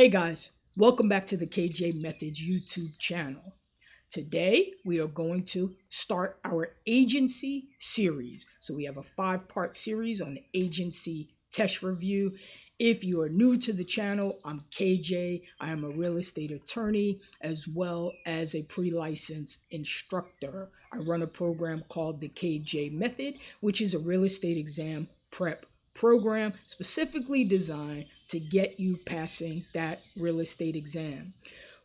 Hey guys, welcome back to the KJ Methods YouTube channel. Today we are going to start our agency series. So we have a 5-part series on the agency test review. If you are new to the channel, I'm KJ. I am a real estate attorney as well as a pre-licensed instructor. I run a program called the KJ Method, which is a real estate exam prep program specifically designed to get you passing that real estate exam.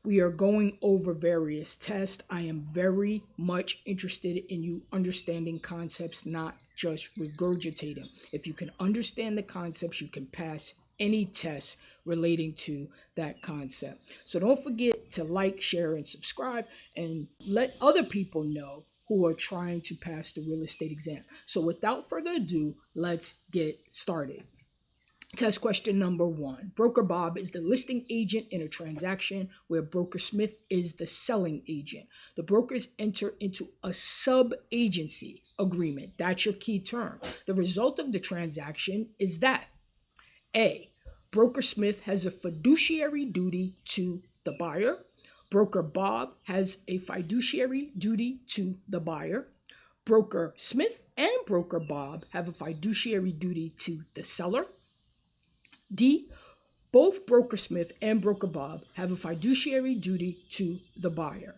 We are going over various tests. I am very much interested in you understanding concepts, not just regurgitating. If you can understand the concepts, you can pass any test relating to that concept. So don't forget to like, share, and subscribe, and let other people know who are trying to pass the real estate exam. So without further ado, let's get started. Test question number 1. Broker Bob is the listing agent in a transaction where Broker Smith is the selling agent. The brokers enter into a sub-agency agreement. That's your key term. The result of the transaction is that A. Broker Smith has a fiduciary duty to the buyer. Broker Bob has a fiduciary duty to the buyer. Broker Smith and Broker Bob have a fiduciary duty to the seller. D. Both Broker Smith and Broker Bob have a fiduciary duty to the buyer.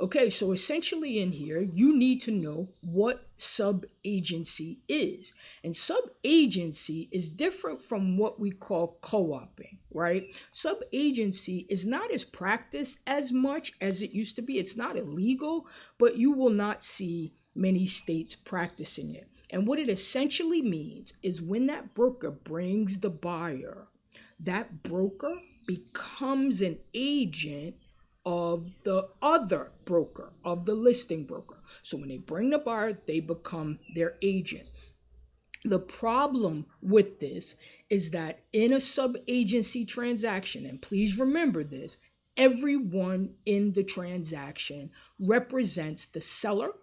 Okay, so essentially in here, you need to know what sub-agency is. And sub-agency is different from what we call co-oping, right? Sub-agency is not as practiced as much as it used to be. It's not illegal, but you will not see many states practicing it. And what it essentially means is when that broker brings the buyer, that broker becomes an agent of the other broker, of the listing broker. So when they bring the buyer, they become their agent. The problem with this is that in a sub-agency transaction, and please remember this, everyone in the transaction represents the seller,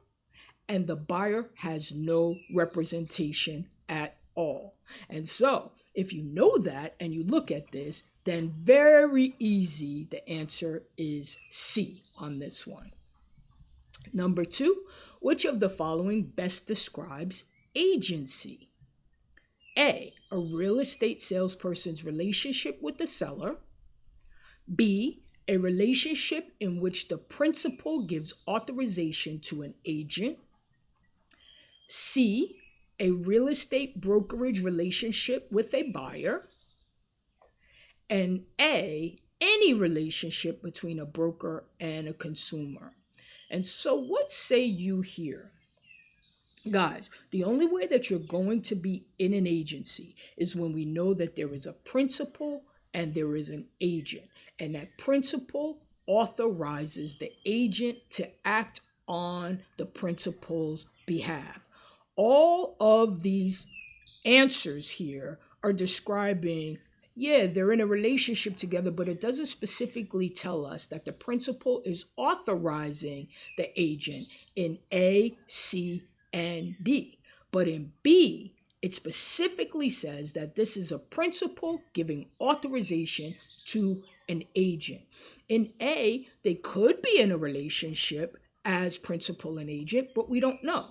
and the buyer has no representation at all. And so if you know that and you look at this, then very easy, the answer is C on this one. Number 2, which of the following best describes agency? A, a real estate salesperson's relationship with the seller. B, a relationship in which the principal gives authorization to an agent. C, a real estate brokerage relationship with a buyer. And A, any relationship between a broker and a consumer. And so what say you here? Guys, the only way that you're going to be in an agency is when we know that there is a principal and there is an agent. And that principal authorizes the agent to act on the principal's behalf. All of these answers here are describing, yeah, they're in a relationship together, but it doesn't specifically tell us that the principal is authorizing the agent in A, C, and D. But in B, it specifically says that this is a principal giving authorization to an agent. In A, they could be in a relationship as principal and agent, but we don't know.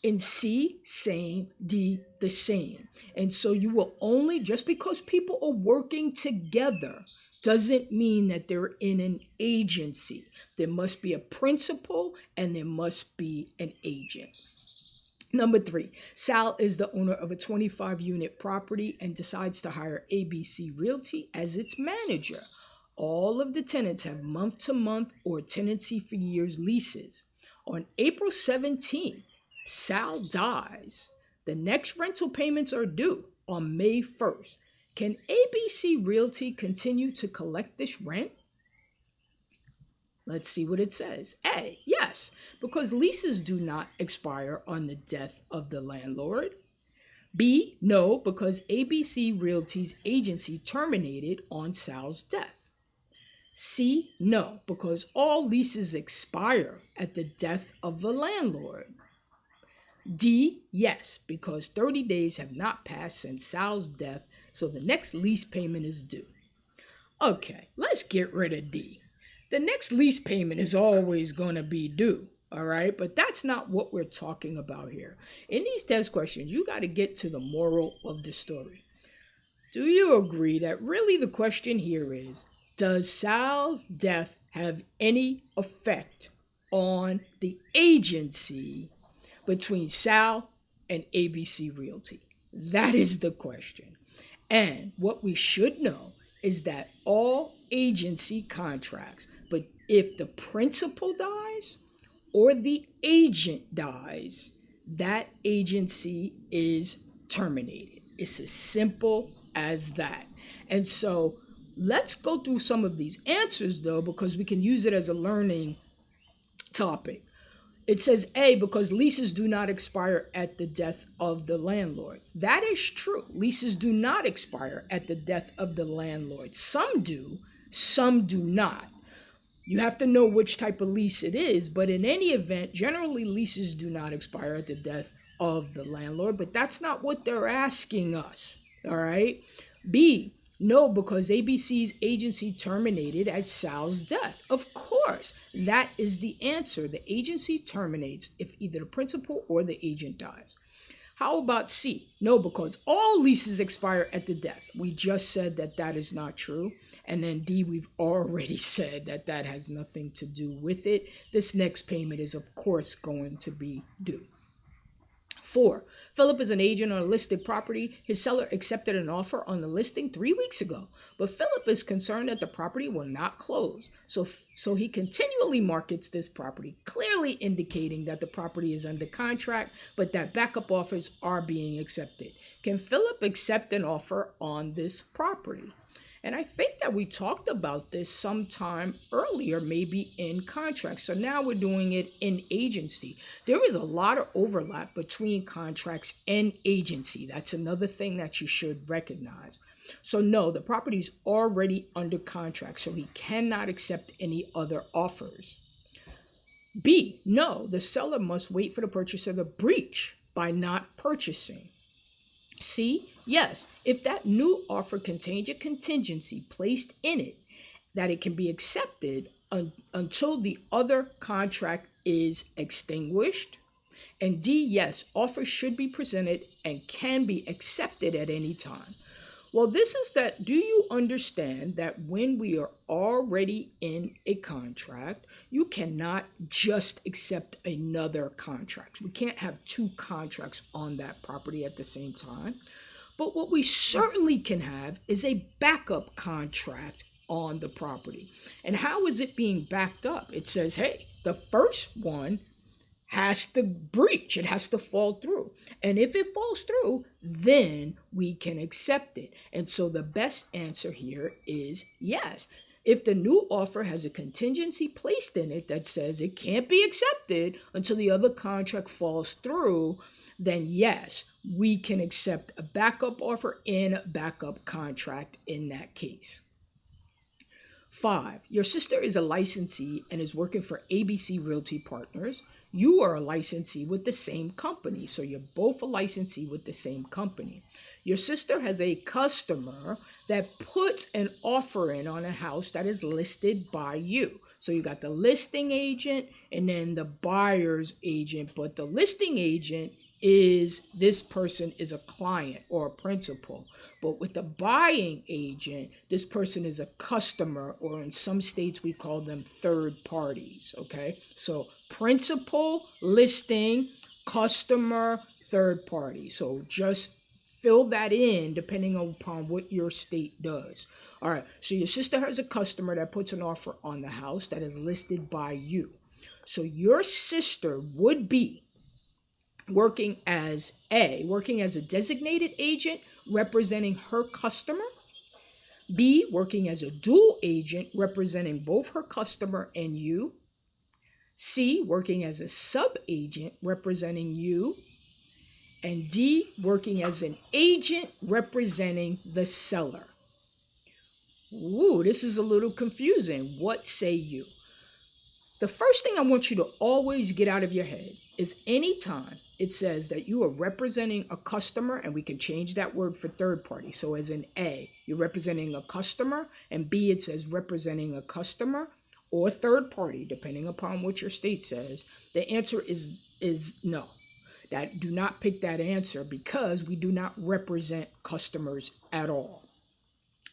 In C, same. D, the same. And so you will only, just because people are working together doesn't mean that they're in an agency. There must be a principal and there must be an agent. Number 3, Sal is the owner of a 25-unit property and decides to hire ABC Realty as its manager. All of the tenants have month-to-month or tenancy for years leases. On April 17th, Sal dies. The next rental payments are due on May 1st. Can ABC Realty continue to collect this rent? Let's see what it says. A, yes, because leases do not expire on the death of the landlord. B, no, because ABC Realty's agency terminated on Sal's death. C, no, because all leases expire at the death of the landlord. D, yes, because 30 days have not passed since Sal's death, so the next lease payment is due. Okay, let's get rid of D. The next lease payment is always going to be due. All right, but that's not what we're talking about here. In these test questions, you got to get to the moral of the story. Do you agree that really the question here is, does Sal's death have any effect on the agency between Sal and ABC Realty? That is the question. And what we should know is that all agency contracts, but if the principal dies or the agent dies, that agency is terminated. It's as simple as that. And so let's go through some of these answers though, because we can use it as a learning topic. It says A, because leases do not expire at the death of the landlord. That is true. Leases do not expire at the death of the landlord. Some do, some do not. You have to know which type of lease it is, but in any event, generally leases do not expire at the death of the landlord, but that's not what they're asking us, all right? B, no, because ABC's agency terminated at Sal's death. Of course, that is the answer. The agency terminates if either the principal or the agent dies. How about C? No, because all leases expire at the death. We just said that that is not true. And then D, we've already said that that has nothing to do with it. This next payment is, of course, going to be due. 4, Philip is an agent on a listed property. His seller accepted an offer on the listing 3 weeks ago, but Philip is concerned that the property will not close. So he continually markets this property, clearly indicating that the property is under contract, but that backup offers are being accepted. Can Philip accept an offer on this property? And I think that we talked about this sometime earlier, maybe in contracts. So now we're doing it in agency. There is a lot of overlap between contracts and agency. That's another thing that you should recognize. So no, the property is already under contract, so he cannot accept any other offers. B, no, the seller must wait for the purchaser to breach by not purchasing. C, yes, if that new offer contains a contingency placed in it, that it can be accepted until the other contract is extinguished. And D, yes, offers should be presented and can be accepted at any time. Well, this is that, do you understand that when we are already in a contract, you cannot just accept another contract. We can't have 2 contracts on that property at the same time. But what we certainly can have is a backup contract on the property. And how is it being backed up? It says, hey, the first one has to breach. It has to fall through. And if it falls through, then we can accept it. And so the best answer here is yes. If the new offer has a contingency placed in it that says it can't be accepted until the other contract falls through, then yes, we can accept a backup offer and a backup contract in that case. 5, your sister is a licensee and is working for ABC Realty Partners. You are a licensee with the same company, so you're both a licensee with the same company. Your sister has a customer that puts an offer in on a house that is listed by you. So you got the listing agent and then the buyer's agent, but the listing agent is this person is a client or a principal. But with the buying agent, this person is a customer, or in some states we call them third parties, okay? So principal, listing, customer, third party. So just fill that in depending upon what your state does. All right, so your sister has a customer that puts an offer on the house that is listed by you. So your sister would be working as a designated agent representing her customer. B, working as a dual agent representing both her customer and you. C, working as a sub-agent representing you. And D, working as an agent representing the seller. Ooh, this is a little confusing. What say you? The first thing I want you to always get out of your head is anytime it says that you are representing a customer, and we can change that word for third party. So as in A, you're representing a customer, and B, it says representing a customer or third party, depending upon what your state says. The answer is no. That do not pick that answer, because we do not represent customers at all.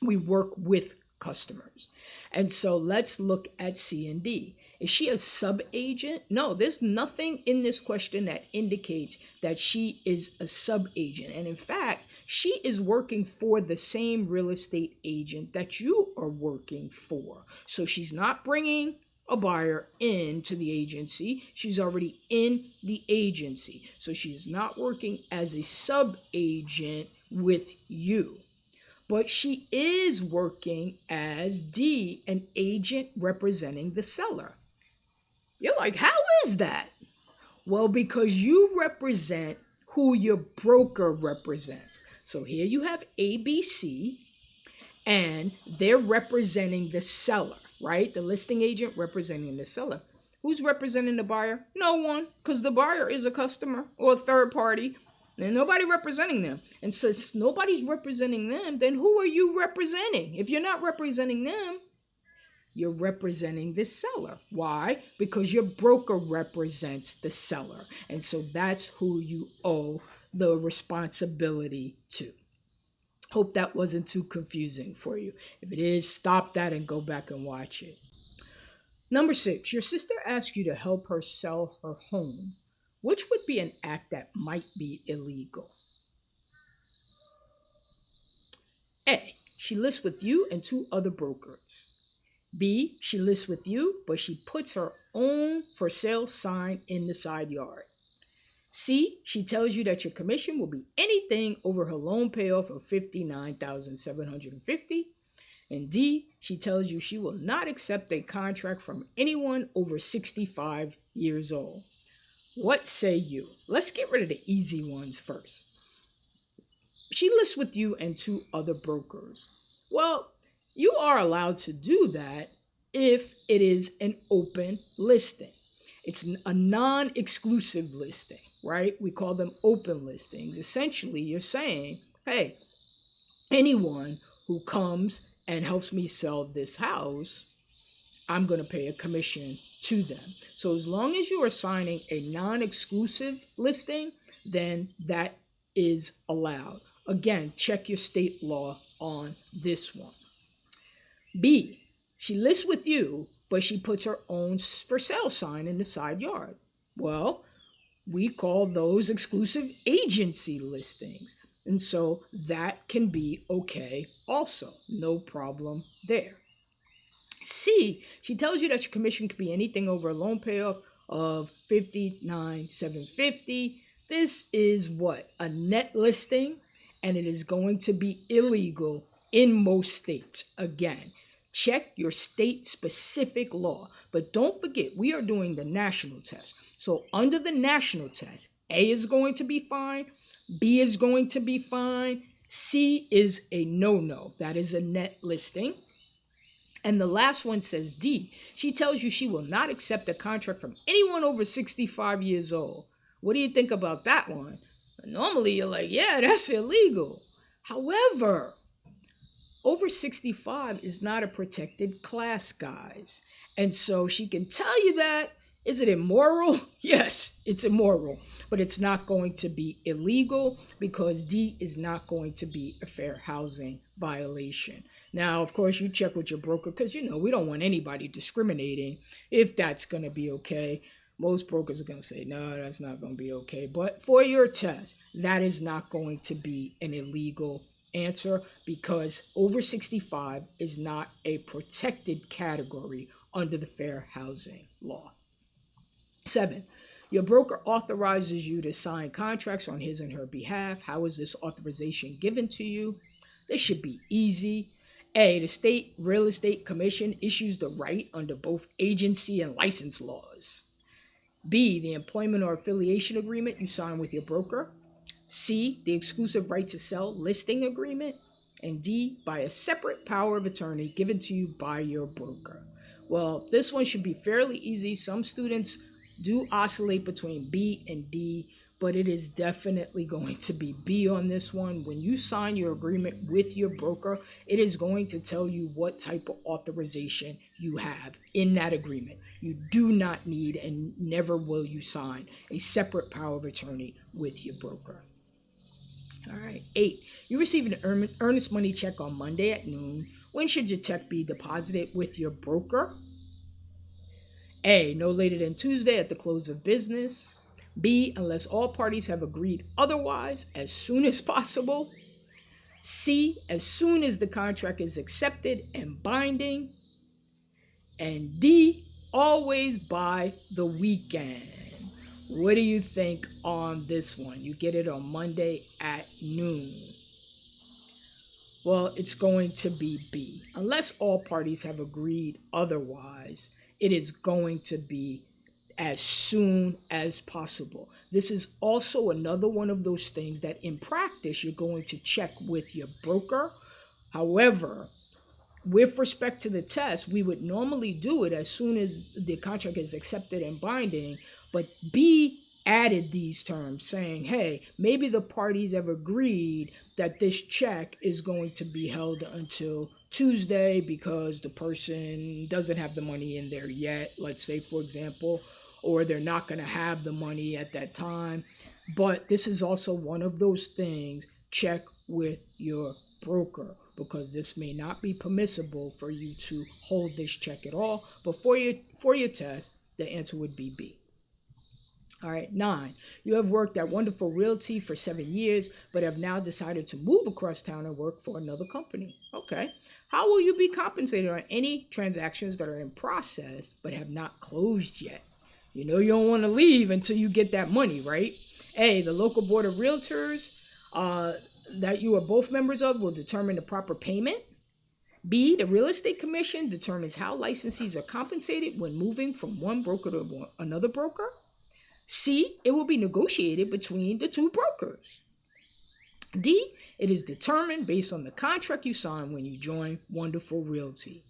We work with customers. And so let's look at C and D. Is she a sub-agent? No, there's nothing in this question that indicates that she is a sub-agent. And in fact, she is working for the same real estate agent that you are working for. So she's not bringing a buyer into the agency. She's already in the agency. So she's not working as a sub-agent with you. But she is working as D, an agent representing the seller. You're like, how is that? Well, because you represent who your broker represents. So here you have ABC, and they're representing the seller, right? The listing agent representing the seller. Who's representing the buyer? No one, because the buyer is a customer or a third party. And nobody representing them. And since nobody's representing them, then who are you representing? If you're not representing them, you're representing the seller. Why? Because your broker represents the seller. And so that's who you owe the responsibility to. Hope that wasn't too confusing for you. If it is, stop that and go back and watch it. Number 6, your sister asks you to help her sell her home. Which would be an act that might be illegal? A, she lists with you and 2 other brokers. B, she lists with you, but she puts her own for sale sign in the side yard. C, she tells you that your commission will be anything over her loan payoff of $59,750. And D, she tells you she will not accept a contract from anyone over 65 years old. What say you? Let's get rid of the easy ones first. She lists with you and 2 other brokers. Well, you are allowed to do that if it is an open listing. It's a non-exclusive listing, right? We call them open listings. Essentially, you're saying, hey, anyone who comes and helps me sell this house, I'm going to pay a commission to them. So as long as you are signing a non-exclusive listing, then that is allowed. Again, check your state law on this one. B, she lists with you, but she puts her own for sale sign in the side yard. Well, we call those exclusive agency listings. And so that can be okay also. No problem there. C, she tells you that your commission could be anything over a loan payoff of $59,750. This is what? A net listing, and it is going to be illegal in most states. Again, check your state-specific law. But don't forget, we are doing the national test. So under the national test, A is going to be fine, B is going to be fine, C is a no-no. That is a net listing. And the last one says D. She tells you she will not accept a contract from anyone over 65 years old. What do you think about that one? Normally, you're like, yeah, that's illegal. However, over 65 is not a protected class, guys. And so she can tell you that. Is it immoral? Yes, it's immoral. But it's not going to be illegal because D is not going to be a fair housing violation. Now, of course, you check with your broker because, we don't want anybody discriminating if that's going to be okay. Most brokers are going to say, no, that's not going to be okay. But for your test, that is not going to be an illegal answer because over 65 is not a protected category under the fair housing law. 7, your broker authorizes you to sign contracts on his and her behalf. How is this authorization given to you? This should be easy. A, the state real estate commission issues the right under both agency and license laws. B, the employment or affiliation agreement you sign with your broker. C, the exclusive right to sell listing agreement. And D, by a separate power of attorney given to you by your broker. Well, this one should be fairly easy. Some students do oscillate between B and D, but it is definitely going to be B on this one. When you sign your agreement with your broker, it is going to tell you what type of authorization you have in that agreement. You do not need and never will you sign a separate power of attorney with your broker. All right. 8. You receive an earnest money check on Monday at noon. When should your check be deposited with your broker? A. No later than Tuesday at the close of business. B. Unless all parties have agreed otherwise, as soon as possible. C. As soon as the contract is accepted and binding. And D. Always by the weekend. What do you think on this one? You get it on Monday at noon. Well, it's going to be B. Unless all parties have agreed otherwise, it is going to be as soon as possible. This is also another one of those things that in practice you're going to check with your broker. However, with respect to the test, we would normally do it as soon as the contract is accepted and binding, but B added these terms saying, hey, maybe the parties have agreed that this check is going to be held until Tuesday because the person doesn't have the money in there yet, let's say, for example, or they're not going to have the money at that time. But this is also one of those things, check with your broker, because this may not be permissible for you to hold this check at all. But for your test, the answer would be B. All right, 9. You have worked at Wonderful Realty for 7 years, but have now decided to move across town and work for another company. Okay. How will you be compensated on any transactions that are in process but have not closed yet? You know you don't want to leave until you get that money, right? A, the local board of realtors that you are both members of will determine the proper payment. B, the real estate commission determines how licensees are compensated when moving from one broker to another broker. C, it will be negotiated between the two brokers. D, it is determined based on the contract you sign when you join Wonderful Realty.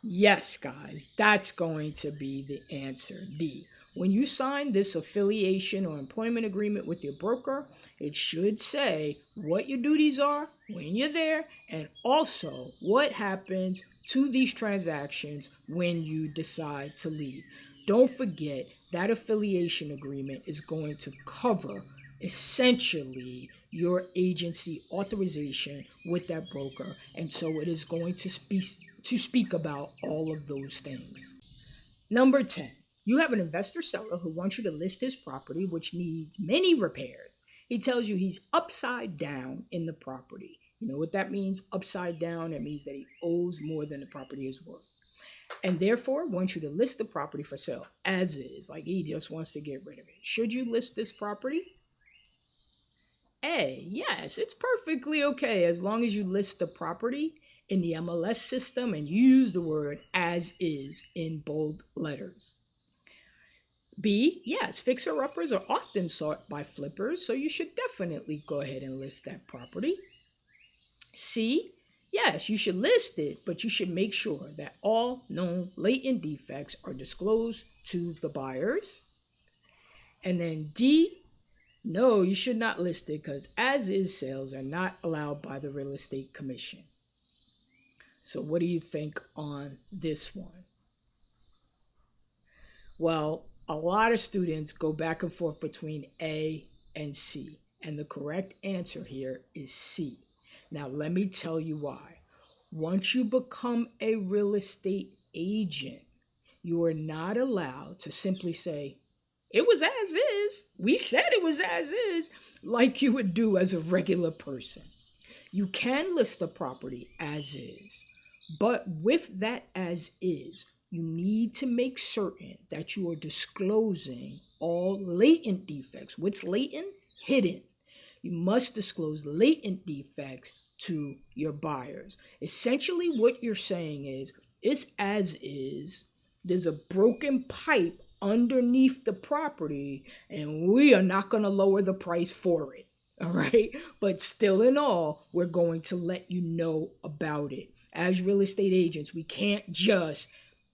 Yes, guys, that's going to be the answer, D. When you sign this affiliation or employment agreement with your broker, it should say what your duties are when you're there and also what happens to these transactions when you decide to leave. Don't forget that affiliation agreement is going to cover essentially your agency authorization with that broker, and so it is going to speak about all of those things. Number 10, you have an investor seller who wants you to list his property, which needs many repairs. He tells you he's upside down in the property. You know what that means? Upside down, it means that he owes more than the property is worth. And therefore wants you to list the property for sale as is, like he just wants to get rid of it. Should you list this property? A, yes, it's perfectly okay as long as you list the property in the MLS system and use the word as is in bold letters. B, yes, fixer-uppers are often sought by flippers, so you should definitely go ahead and list that property. C, yes, you should list it, but you should make sure that all known latent defects are disclosed to the buyers. And then D, no, you should not list it because as-is sales are not allowed by the Real Estate Commission. So what do you think on this one? Well, a lot of students go back and forth between A and C, and the correct answer here is C. Now, let me tell you why. Once you become a real estate agent, you are not allowed to simply say, it was as is. We said it was as is, like you would do as a regular person. You can list the property as is, but with that as is, you need to make certain that you are disclosing all latent defects. What's latent? Hidden. You must disclose latent defects to your buyers. Essentially, what you're saying is, it's as is. There's a broken pipe underneath the property, and we are not going to lower the price for it. All right. But still in all, we're going to let you know about it. As real estate agents, we can't just,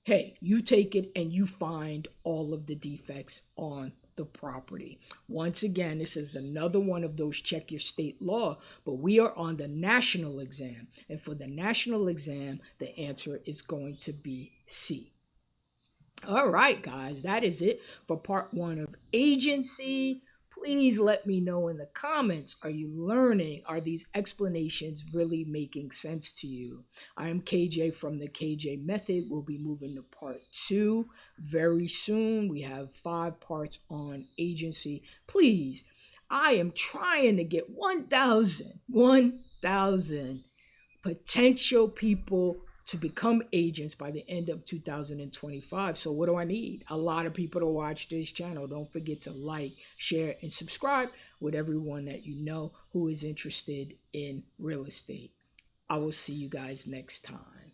hey, you take it and you find all of the defects on the the property. Once again, this is another one of those check your state law, but we are on the national exam. And for the national exam, the answer is going to be C. All right, guys, that is it for part one of agency. Please let me know in the comments, are you learning? Are these explanations really making sense to you? I am KJ from the KJ Method. We'll be moving to part two very soon. We have 5 parts on agency. Please, I am trying to get 1,000 potential people to become agents by the end of 2025. So what do I need? A lot of people to watch this channel. Don't forget to like, share, and subscribe with everyone that you know who is interested in real estate. I will see you guys next time.